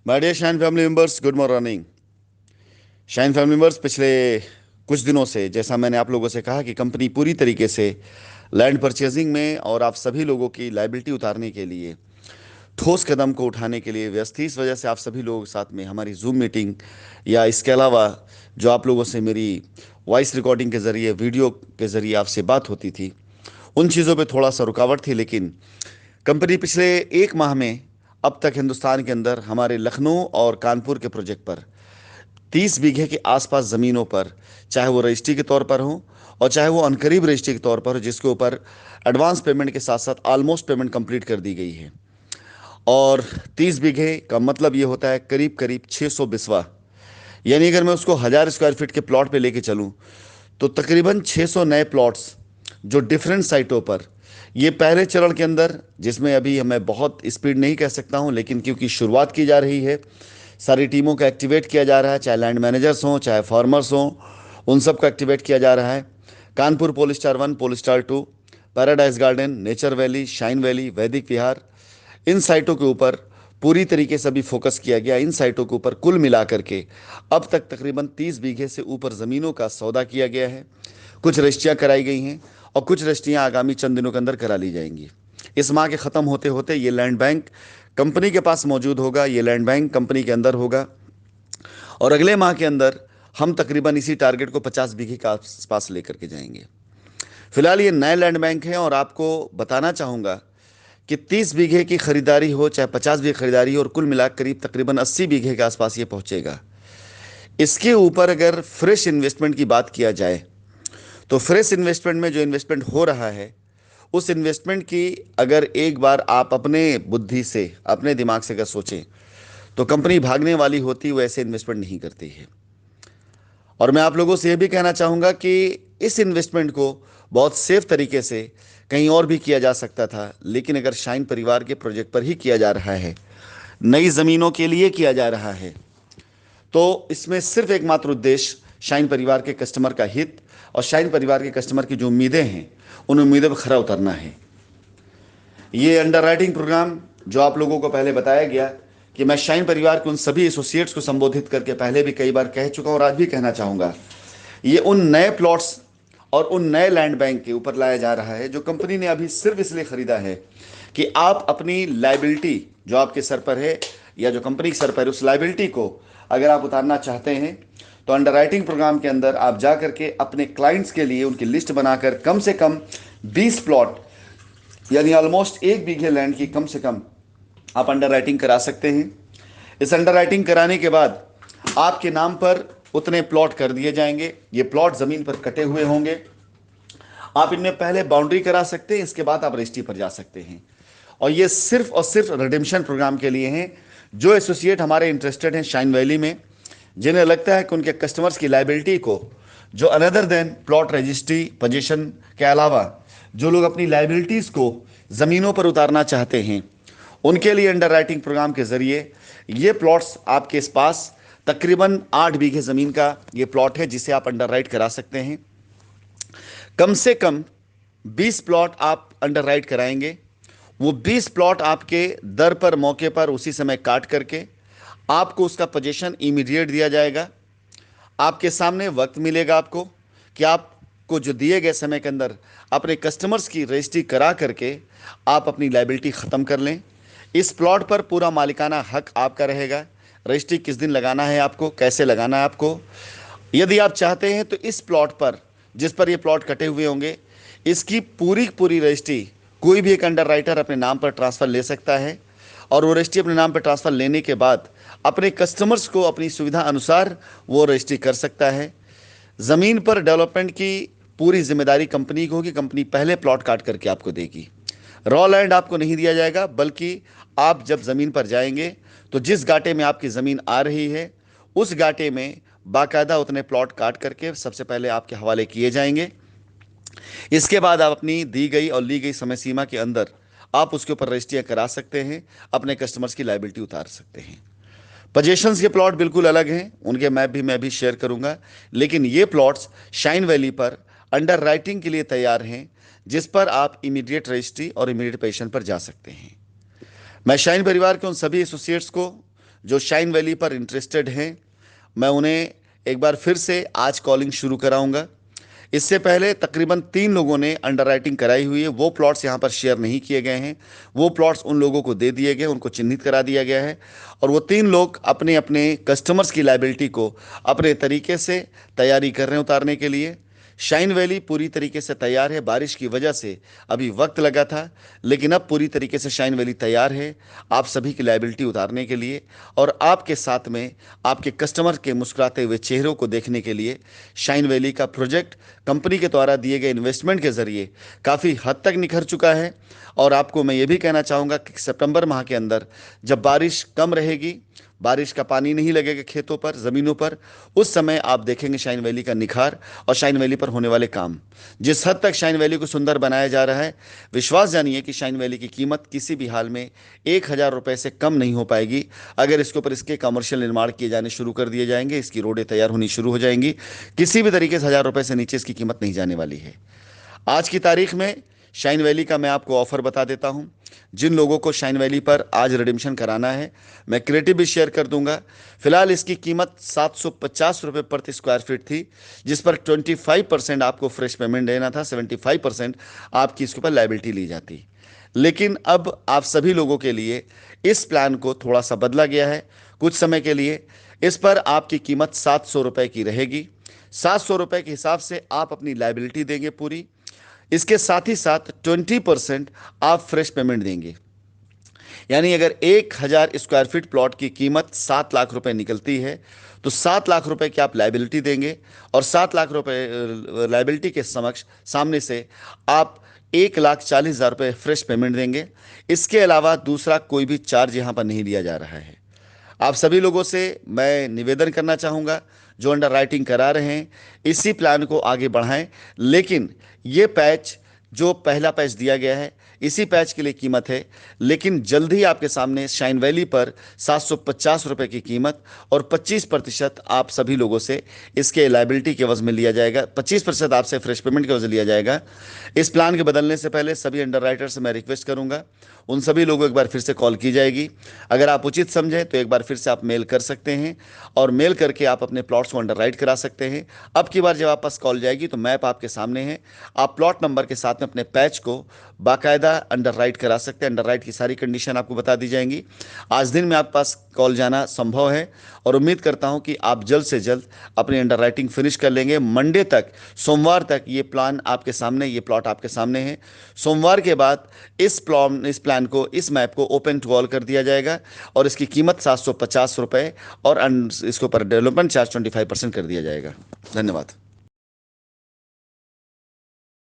My dear Shine family members, good morning. Shine family members, पिछले कुछ दिनों से जैसा मैंने आप लोगों से कहा कि कंपनी पूरी तरीके से लैंड परचेजिंग में और आप सभी लोगों की लाइबिलिटी उतारने के लिए ठोस कदम को उठाने के लिए व्यस्त थी। इस वजह से आप सभी लोग साथ में हमारी जूम मीटिंग या इसके अलावा जो आप लोगों से मेरी वॉइस रिकॉर्डिंग के ज़रिए, वीडियो के ज़रिए आपसे बात होती थी, उन चीज़ों पे थोड़ा सा रुकावट थी। लेकिन कंपनी पिछले एक माह में अब तक हिंदुस्तान के अंदर हमारे लखनऊ और कानपुर के प्रोजेक्ट पर 30 बीघे के आसपास ज़मीनों पर, चाहे वो रजिस्ट्री के तौर पर हो और चाहे वो अनकरीब रजिस्ट्री के तौर पर हो, जिसके ऊपर एडवांस पेमेंट के साथ साथ ऑलमोस्ट पेमेंट कंप्लीट कर दी गई है। और 30 बीघे का मतलब ये होता है करीब करीब 600 बिस्वा। यानी अगर मैं उसको 1000 स्क्वायर फीट के प्लॉट पे लेके चलूँ तो तकरीबन 600 नए प्लॉट्स जो डिफरेंट साइटों पर, ये पहले चरण के अंदर, जिसमें अभी मैं बहुत स्पीड नहीं कह सकता हूं, लेकिन क्योंकि शुरुआत की जा रही है, सारी टीमों को एक्टिवेट किया जा रहा है, चाहे लैंड मैनेजर्स हों चाहे फार्मर्स हों, उन सबको एक्टिवेट किया जा रहा है। Kanpur पोलिस्टार 1, पोलिस्टार 2, paradise garden, nature valley, shine valley, वैदिक विहार, इन साइटों के ऊपर पूरी तरीके से अभी फोकस किया गया। इन साइटों के ऊपर कुल मिला करके अब तक तकरीबन 30 बीघे से ऊपर ज़मीनों का सौदा किया गया है। कुछ रजिस्ट्रियाँ कराई गई हैं और कुछ रजिस्ट्रियाँ आगामी चंद दिनों के अंदर करा ली जाएंगी। इस माह के ख़त्म होते होते ये लैंड बैंक कंपनी के पास मौजूद होगा, ये लैंड बैंक कंपनी के अंदर होगा। और अगले माह के अंदर हम तकरीबन इसी टारगेट को 50 बीघे के आसपास लेकर के जाएंगे। फिलहाल ये नए लैंड बैंक हैं और आपको बताना चाहूँगा कि 30 बीघे की खरीदारी हो चाहे 50 बीघे खरीदारी हो, और कुल मिलाकर करीब तकरीबन 80 बीघे के आसपास ये पहुंचेगा। इसके ऊपर अगर फ्रेश इन्वेस्टमेंट की बात किया जाए तो फ्रेश इन्वेस्टमेंट में जो इन्वेस्टमेंट हो रहा है, उस इन्वेस्टमेंट की अगर एक बार आप अपने बुद्धि से, अपने दिमाग से अगर सोचें, तो कंपनी भागने वाली होती, वो ऐसे इन्वेस्टमेंट नहीं करती है। और मैं आप लोगों से यह भी कहना चाहूँगा कि इस इन्वेस्टमेंट को बहुत सेफ तरीके से कहीं और भी किया जा सकता था, लेकिन अगर शाइन परिवार के प्रोजेक्ट पर ही किया जा रहा है, नई ज़मीनों के लिए किया जा रहा है, तो इसमें सिर्फ एकमात्र उद्देश्य शाइन परिवार के कस्टमर का हित और शाइन परिवार के कस्टमर की जो उम्मीदें हैं, उन उम्मीदों पर खरा उतरना है। ये अंडरराइटिंग प्रोग्राम जो आप लोगों को पहले बताया गया कि मैं शाइन परिवार के उन सभी एसोसिएट्स को संबोधित करके पहले भी कई बार कह चुका हूं और आज भी कहना चाहूँगा, ये उन नए प्लॉट्स और उन नए लैंड बैंक के ऊपर लाया जा रहा है जो कंपनी ने अभी सिर्फ इसलिए ख़रीदा है कि आप अपनी लाइबिलिटी जो आपके सर पर है या जो कंपनी के सर पर है, उस लाइबिलिटी को अगर आप उतारना चाहते हैं तो अंडरराइटिंग प्रोग्राम के अंदर आप जा करके अपने क्लाइंट्स के लिए उनकी लिस्ट बनाकर कम से कम 20 प्लॉट, यानी ऑलमोस्ट 1 बीघे लैंड की कम से कम आप अंडर राइटिंग करा सकते हैं। इस अंडर राइटिंग कराने के बाद आपके नाम पर उतने प्लॉट कर दिए जाएंगे। ये प्लॉट ज़मीन पर कटे हुए होंगे, आप इनमें पहले बाउंड्री करा सकते हैं, इसके बाद आप रजिस्ट्री पर जा सकते हैं। और ये सिर्फ और सिर्फ रिडेम्पशन प्रोग्राम के लिए हैं। जो एसोसिएट हमारे इंटरेस्टेड हैं शाइन वैली में, जिन्हें लगता है कि उनके कस्टमर्स की लाइबिलिटी को, जो another then plot registry position के अलावा जो लोग अपनी लाइबिलिटीज़ को ज़मीनों पर उतारना चाहते हैं, उनके लिए अंडर राइटिंग प्रोग्राम के ज़रिए ये प्लॉट्स आपके इस पास तकरीबन 8 बीघे ज़मीन का ये प्लॉट है जिसे आप अंडर राइट करा सकते हैं। कम से कम 20 प्लॉट आप अंडर राइट कराएंगे। वो 20 प्लॉट आपके दर पर, मौके पर, उसी समय काट करके आपको उसका पोजीशन इमीडिएट दिया जाएगा। आपके सामने वक्त मिलेगा आपको कि आपको जो दिए गए समय के अंदर अपने कस्टमर्स की रजिस्ट्री करा करके आप अपनी लाइबिलिटी ख़त्म कर लें। इस प्लॉट पर पूरा मालिकाना हक आपका रहेगा। रजिस्ट्री किस दिन लगाना है आपको, कैसे लगाना है आपको, यदि आप चाहते हैं तो इस प्लॉट पर, जिस पर ये प्लॉट कटे हुए होंगे, इसकी पूरी पूरी रजिस्ट्री कोई भी एक अंडर राइटर अपने नाम पर ट्रांसफ़र ले सकता है। और वो रजिस्ट्री अपने नाम पर ट्रांसफ़र लेने के बाद अपने कस्टमर्स को अपनी सुविधा अनुसार वो रजिस्ट्री कर सकता है। ज़मीन पर डेवलपमेंट की पूरी जिम्मेदारी कंपनी की होगी। कंपनी पहले प्लॉट काट करके आपको देगी। रॉ लैंड आपको नहीं दिया जाएगा, बल्कि आप जब ज़मीन पर जाएंगे तो जिस गाटे में आपकी ज़मीन आ रही है, उस गाटे में बाकायदा उतने प्लॉट काट करके सबसे पहले आपके हवाले किए जाएंगे। इसके बाद आप अपनी दी गई और ली गई समय सीमा के अंदर आप उसके ऊपर रजिस्ट्रियाँ करा सकते हैं, अपने कस्टमर्स की लाइबिलिटी उतार सकते हैं। पोजीशंस के प्लॉट बिल्कुल अलग हैं, उनके मैप भी मैं भी शेयर करूंगा, लेकिन ये प्लॉट्स शाइन वैली पर अंडर राइटिंग के लिए तैयार हैं, जिस पर आप इमीडिएट रजिस्ट्री और इमीडिएट पोजीशन पर जा सकते हैं। मैं शाइन परिवार के उन सभी एसोसिएट्स को जो शाइन वैली पर इंटरेस्टेड हैं, मैं उन्हें एक बार फिर से आज कॉलिंग शुरू कराऊंगा। इससे पहले तकरीबन 3 लोगों ने अंडरराइटिंग कराई हुई है, वो प्लॉट्स यहाँ पर शेयर नहीं किए गए हैं। वो प्लॉट्स उन लोगों को दे दिए गए, उनको चिन्हित करा दिया गया है, और वो 3 लोग अपने अपने कस्टमर्स की लायबिलिटी को अपने तरीके से तैयारी कर रहे हैं उतारने के लिए। शाइन वैली पूरी तरीके से तैयार है। बारिश की वजह से अभी वक्त लगा था, लेकिन अब पूरी तरीके से शाइन वैली तैयार है आप सभी की लायबिलिटी उतारने के लिए, और आपके साथ में आपके कस्टमर के मुस्कुराते हुए चेहरों को देखने के लिए। शाइन वैली का प्रोजेक्ट कंपनी के द्वारा दिए गए इन्वेस्टमेंट के ज़रिए काफ़ी हद तक निखर चुका है। और आपको मैं ये भी कहना चाहूँगा कि सितंबर माह के अंदर जब बारिश कम रहेगी, बारिश का पानी नहीं लगेगा खेतों पर, ज़मीनों पर, उस समय आप देखेंगे शाइन वैली का निखार और शाइन वैली पर होने वाले काम। जिस हद तक शाइन वैली को सुंदर बनाया जा रहा है, विश्वास जानिए कि शाइन वैली की कीमत किसी भी हाल में 1,000 रुपये से कम नहीं हो पाएगी। अगर इसके ऊपर इसके कमर्शियल निर्माण किए जाने शुरू कर दिए जाएंगे, इसकी रोडें तैयार होनी शुरू हो जाएंगी, किसी भी तरीके से 1,000 रुपये से नीचे इसकी कीमत नहीं जाने वाली है। आज की तारीख में शाइन वैली का मैं आपको ऑफर बता देता हूं। जिन लोगों को शाइन वैली पर आज रिडीम्शन कराना है, मैं क्रिएटिव भी शेयर कर दूंगा। फिलहाल इसकी कीमत 750 रुपये प्रति स्क्वायर फीट थी, जिस पर 25% आपको फ्रेश पेमेंट देना था, 75% आपकी इसके ऊपर लाइबिलिटी ली जाती। लेकिन अब आप सभी लोगों के लिए इस प्लान को थोड़ा सा बदला गया है। कुछ समय के लिए इस पर आपकी कीमत 700 रुपये की रहेगी। 700 रुपये के हिसाब से आप अपनी लाइबिलिटी देंगे पूरी। इसके साथ ही साथ 20% आप फ्रेश पेमेंट देंगे। यानी अगर 1,000 स्क्वायर फीट प्लॉट की कीमत 7 लाख रुपए निकलती है, तो 7 लाख रुपए की आप लाइबिलिटी देंगे, और 7 लाख रुपए लाइबिलिटी के सामने से आप 1,40,000 रुपये फ्रेश पेमेंट देंगे। इसके अलावा दूसरा कोई भी चार्ज यहाँ पर नहीं लिया जा रहा है। आप सभी लोगों से मैं निवेदन करना चाहूँगा, जो अंडर राइटिंग करा रहे हैं, इसी प्लान को आगे बढ़ाएं। लेकिन ये पैच, जो पहला पैच दिया गया है, इसी पैच के लिए कीमत है, लेकिन जल्द ही आपके सामने शाइन वैली पर 750 रुपये की कीमत और 25% आप सभी लोगों से इसके लाइबिलिटी के एवज में लिया जाएगा, 25% आपसे फ्रेश पेमेंट के एवज में लिया जाएगा। इस प्लान के बदलने से पहले सभी अंडर राइटर से मैं रिक्वेस्ट करूंगा, उन सभी लोगों को एक बार फिर से कॉल की जाएगी। अगर आप उचित समझें तो एक बार फिर से आप मेल कर सकते हैं, और मेल करके आप अपने प्लॉट्स को अंडर राइट करा सकते हैं। अब की बार जब आप पास कॉल जाएगी तो मैप आपके सामने है, आप प्लॉट नंबर के साथ में अपने पैच को बाकायदा अंडर राइट करा सकते हैं। अंडर राइट की सारी कंडीशन आपको बता दी जाएंगी। आज दिन में आपके पास कॉल जाना संभव है, और उम्मीद करता हूं कि आप जल्द से जल्द अपनी अंडर राइटिंग फिनिश कर लेंगे। मंडे तक, सोमवार तक ये प्लान आपके सामने, ये प्लॉट आपके सामने है। सोमवार के बाद इस प्लान को, इस मैप को ओपन टू ऑल कर दिया जाएगा, और इसकी कीमत 750 रुपये, और इसके ऊपर डेवलपमेंट चार्ज 25% कर दिया जाएगा। धन्यवाद।